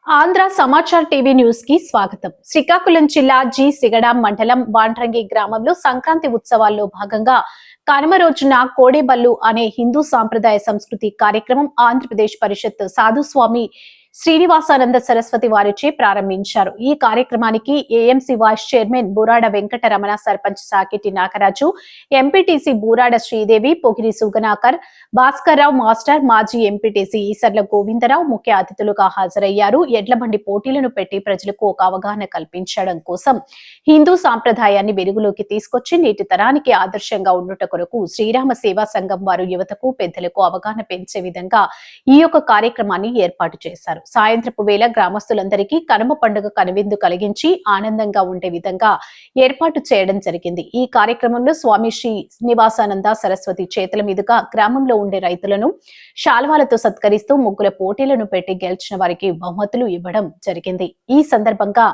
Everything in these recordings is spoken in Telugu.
ఆంధ్ర సమాచార్ టీవీ న్యూస్ కి స్వాగతం. శ్రీకాకుళం జిల్లా జి సిగడాం మండలం వాండ్రంగి గ్రామంలో సంక్రాంతి ఉత్సవాల్లో భాగంగా కనుమ రోజున కోడేబల్లు అనే హిందూ సాంప్రదాయ సంస్కృతి కార్యక్రమం ఆంధ్రప్రదేశ్ పరిషత్ సాధుస్వామి శ్రీనివాసానంద సరస్వతి వారిచే ప్రారంభించారు. ఈ కార్యక్రమానికి AMC vice chairman Burada Venkataramana, sarpanch సాకిటి Nagaraju, MPTC Burada Sridevi, Pogiri సుగనాకర్, Bhaskar Rao master, మాజీ ఎంపీటీసీ ఈసర్ల గోవిందరావు ముఖ్య అతిథులుగా హాజరయ్యారు. ఎడ్లబండి పోటీలను పెట్టి ప్రజలకు ఒక అవగాహన కల్పించడం కోసం హిందూ సాంప్రదాయాన్ని వెలుగులోకి తీసుకొచ్చి నేటి తరానికి ఆదర్శంగా ఉండుట కొరకు శ్రీరామ సేవా సంఘం వారు యువతకు, పెద్దలకు అవగాహన పెంచే విధంగా ఈ యొక్క కార్యక్రమాన్ని ఏర్పాటు చేశారు. సాయంత్రపు వేళ గ్రామస్తులందరికీ కనుమ పండుగ కనువిందు కలిగించి ఆనందంగా ఉండే విధంగా ఏర్పాటు చేయడం జరిగింది. ఈ కార్యక్రమంలో స్వామి శ్రీ శ్రీనివాసానంద సరస్వతి చేతుల మీదుగా గ్రామంలో ఉండే రైతులను శాల్వాలతో సత్కరిస్తూ ముగ్గుల పోటీలను పెట్టి గెలిచిన వారికి బహుమతులు ఇవ్వడం జరిగింది. ఈ సందర్భంగా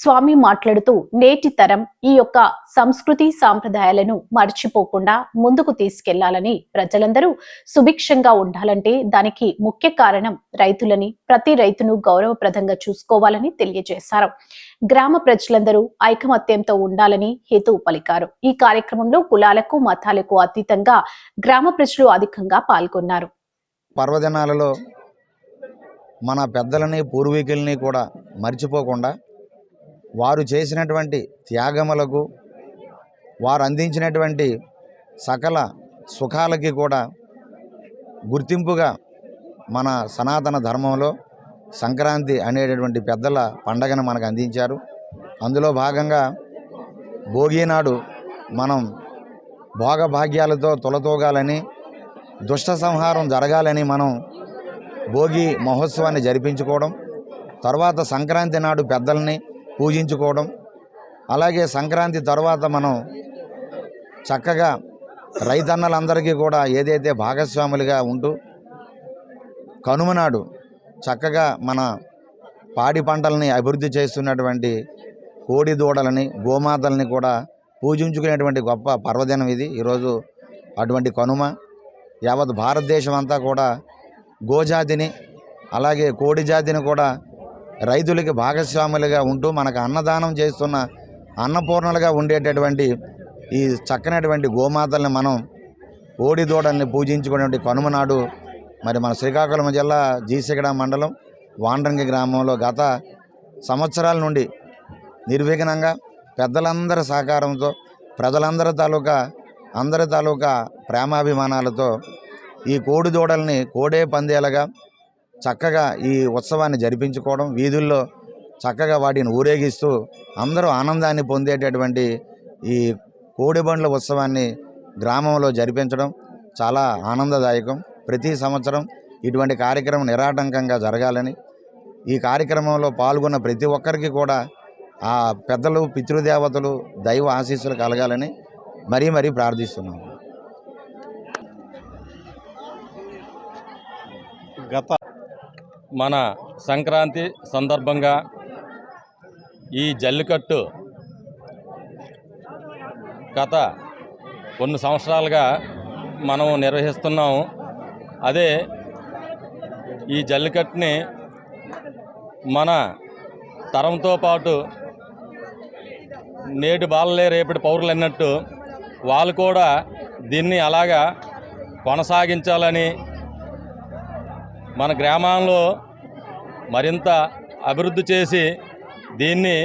స్వామి మాట్లాడుతూ నేటి తరం ఈ యొక్క సంస్కృతి సాంప్రదాయాలను మర్చిపోకుండా ముందుకు తీసుకెళ్లాలని, ప్రజలందరూ సుభిక్షంగా ఉండాలంటే దానికి ముఖ్య కారణం రైతులని, ప్రతి రైతును గౌరవప్రదంగా చూసుకోవాలని తెలియజేశారు. గ్రామ ప్రజలందరూ ఐకమత్యంతో ఉండాలని హితవు పలికారు. ఈ కార్యక్రమంలో కులాలకు, మతాలకు అతీతంగా గ్రామ ప్రజలు అధికంగా పాల్గొన్నారు. పర్వదినాలలో మన పెద్దలని, పూర్వీకుల్ని కూడా మర్చిపోకుండా వారు చేసినటువంటి త్యాగములకు, వారు అందించినటువంటి సకల సుఖాలకి కూడా గుర్తింపుగా మన సనాతన ధర్మంలో సంక్రాంతి అనేటటువంటి పెద్దల పండగను మనకు అందించారు. అందులో భాగంగా భోగి నాడు మనం భోగభాగ్యాలతో తొలతూగాలని, దుష్ట సంహారం జరగాలని మనం భోగి మహోత్సవాన్ని జరిపించుకోవడం, తర్వాత సంక్రాంతి నాడు పెద్దల్ని పూజించుకోవడం, అలాగే సంక్రాంతి తర్వాత మనం చక్కగా రైతన్నలందరికీ కూడా ఏదైతే భాగస్వాములుగా ఉంటూ కనుమ నాడు చక్కగా మన పాడి పంటలని అభివృద్ధి చేస్తున్నటువంటి కోడి దూడలని, గోమాతల్ని కూడా పూజించుకునేటువంటి గొప్ప పర్వదినం ఇది. ఈరోజు అటువంటి కనుమ యావత్ భారతదేశం అంతా కూడా గోజాతిని, అలాగే కోడి జాతిని కూడా రైతులకి భాగస్వాములుగా ఉంటూ మనకు అన్నదానం చేస్తున్న అన్నపూర్ణలుగా ఉండేటటువంటి ఈ చక్కనటువంటి గోమాతల్ని మనం, కోడి దూడల్ని పూజించుకునేటువంటి కనుమ నాడు మరి మన శ్రీకాకుళం జిల్లా జీసిగడ మండలం వాండ్రంగి గ్రామంలో గత సంవత్సరాల నుండి నిర్విఘ్నంగా పెద్దలందరి సహకారంతో, అందరి తాలూకా ప్రేమాభిమానాలతో ఈ కోడి దూడల్ని కోడే పందేలుగా చక్కగా ఈ ఉత్సవాన్ని జరిపించుకోవడం, వీధుల్లో చక్కగా వాటిని ఊరేగిస్తూ అందరూ ఆనందాన్ని పొందేటటువంటి ఈ కోడిబండ్ల ఉత్సవాన్ని గ్రామంలో జరిపించడం చాలా ఆనందదాయకం. ప్రతి సంవత్సరం ఇటువంటి కార్యక్రమం నిరాటంకంగా జరగాలని, ఈ కార్యక్రమంలో పాల్గొన్న ప్రతి ఒక్కరికి కూడా ఆ పెద్దలు, పితృదేవతలు దైవ ఆశీస్సులు కలగాలని మరీ ప్రార్థిస్తున్నాము. గత మన సంక్రాంతి సందర్భంగా ఈ జల్లికట్టు గత కొన్ని సంవత్సరాలుగా మనం నిర్వహిస్తున్నాము. అదే ఈ జల్లికట్టుని మన తరంతో పాటు నేటి బాలలే రేపటి పౌరులు అన్నట్టు వాళ్ళు కూడా దీన్ని అలాగా కొనసాగించాలని, మన గ్రామాల్లో మరింత అభివృద్ధి చేసి దీన్ని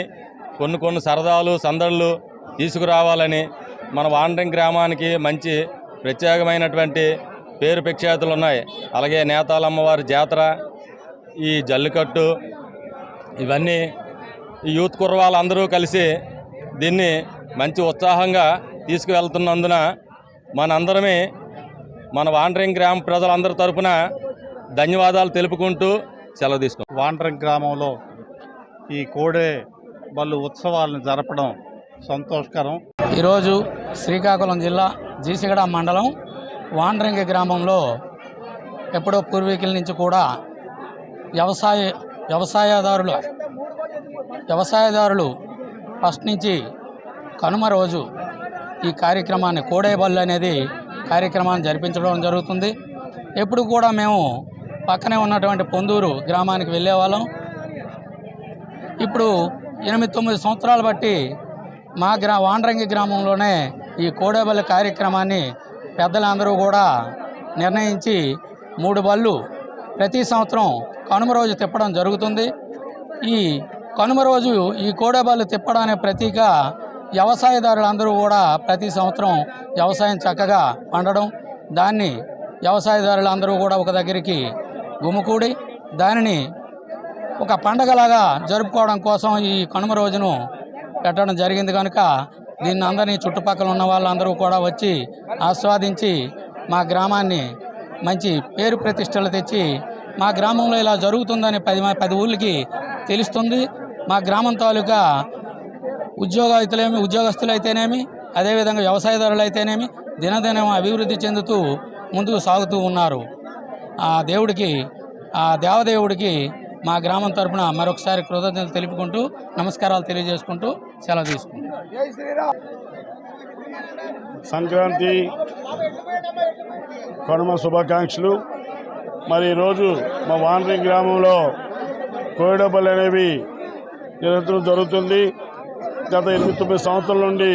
కొన్ని సరదాలు, సందడులు తీసుకురావాలని, మన వాండ్రంగి గ్రామానికి మంచి ప్రత్యేకమైనటువంటి పేరు ప్రఖ్యాతులు ఉన్నాయి. అలాగే నేతాలమ్మవారి జాతర, ఈ జల్లికట్టు, ఇవన్నీ ఈ యూత్ కుర్రవాళ్ళందరూ కలిసి దీన్ని మంచి ఉత్సాహంగా తీసుకువెళ్తున్నందున మనందరమే మన వాండ్రంగి గ్రామ ప్రజలందరి తరపున ధన్యవాదాలు తెలుపుకుంటూ సెలవు తీసుకుంటాం. వాండ్రంగి గ్రామంలో ఈ కోడే బళ్ళు ఉత్సవాలను జరపడం సంతోషకరం. ఈరోజు శ్రీకాకుళం జిల్లా జీసిగడ మండలం వాండ్రంగి గ్రామంలో ఎప్పుడో పూర్వీకుల నుంచి కూడా వ్యవసాయదారులు ఫస్ట్ నుంచి కనుమ రోజు ఈ కార్యక్రమాన్ని కోడేబల్లు అనేది కార్యక్రమాన్ని జరిపించడం జరుగుతుంది. ఎప్పుడు కూడా మేము పక్కనే ఉన్నటువంటి పొందూరు గ్రామానికి వెళ్ళేవాళ్ళం. ఇప్పుడు 8-9 సంవత్సరాలు బట్టి మా వాండ్రంగి గ్రామంలోనే ఈ కోడేబల్లి కార్యక్రమాన్ని పెద్దలందరూ కూడా నిర్ణయించి 3 బళ్ళు ప్రతి సంవత్సరం కనుమ రోజు తిప్పడం జరుగుతుంది. ఈ కనుమ రోజు ఈ కోడేబల్లి తిప్పడానికి ప్రతీక వ్యవసాయదారులందరూ కూడా ప్రతి సంవత్సరం వ్యవసాయం చక్కగా పండడం, దాన్ని వ్యవసాయదారులందరూ కూడా ఒక దగ్గరికి గుమికూడి దానిని ఒక పండగలాగా జరుపుకోవడం కోసం ఈ కనుమ రోజును పెట్టడం జరిగింది. కనుక దీన్ని అందరినీ చుట్టుపక్కల ఉన్న వాళ్ళందరూ కూడా వచ్చి ఆస్వాదించి మా గ్రామాన్ని మంచి పేరు ప్రతిష్టలు తెచ్చి మా గ్రామంలో ఇలా జరుగుతుందని 10 ఊళ్ళకి తెలుస్తుంది. మా గ్రామం తాలూకా ఉద్యోగస్తులైతేనేమి అదేవిధంగా వ్యవసాయదారులు అయితేనేమి దినదినం అభివృద్ధి చెందుతూ ముందుకు సాగుతూ ఉన్నారు. ఆ దేవుడికి, ఆ దేవదేవుడికి మా గ్రామం తరపున మరొకసారి కృతజ్ఞతలు తెలుపుకుంటూ నమస్కారాలు తెలియజేసుకుంటూ సెలవు తీసుకుంటాం. సంక్రాంతి కనుమ శుభాకాంక్షలు. మరి ఈరోజు మా వాండ్రింగ్ గ్రామంలో కోడేబల్లి అనేవి నిరంతరం జరుగుతుంది. గత 8-9 సంవత్సరాల నుండి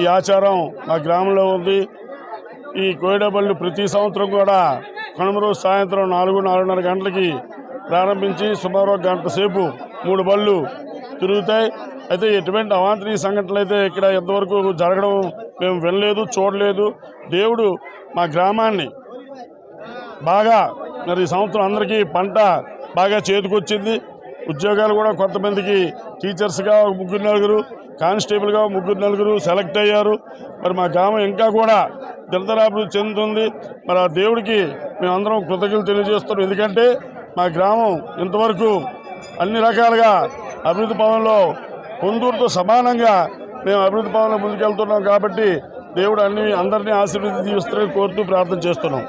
ఈ ఆచారం మా గ్రామంలో ఉంది. ఈ కోడేబల్లి ప్రతి సంవత్సరం కూడా కనుమ రోజు సాయంత్రం 4-4:30 గంటలకి ప్రారంభించి సుమారు 1 గంట సేపు 3 బళ్ళు తిరుగుతాయి. అయితే ఎటువంటి అవాంఛనీయ సంఘటనలు అయితే ఇక్కడ ఎంతవరకు జరగడం మేము వినలేదు, చూడలేదు. దేవుడు మా గ్రామాన్ని బాగా మరి ఈ సంవత్సరం అందరికీ పంట బాగా చేతికొచ్చింది. ఉద్యోగాలు కూడా కొంతమందికి టీచర్స్గా 3-4, కానిస్టేబుల్గా 3-4 సెలెక్ట్ అయ్యారు. మరి మా గ్రామం ఇంకా కూడా దినదినాభివృద్ధి చెందుతుంది. మరి ఆ దేవుడికి మేమందరం కృతజ్ఞతలు తెలియజేస్తున్నాం. ఎందుకంటే మా గ్రామం ఇంతవరకు అన్ని రకాలుగా అభివృద్ధి పదంలో పొందూరుతో సమానంగా మేము అభివృద్ధి పదంలో ముందుకెళ్తున్నాం. కాబట్టి దేవుడు అందరినీ ఆశీర్వదిస్తారని కోరుతూ ప్రార్థన చేస్తున్నాం.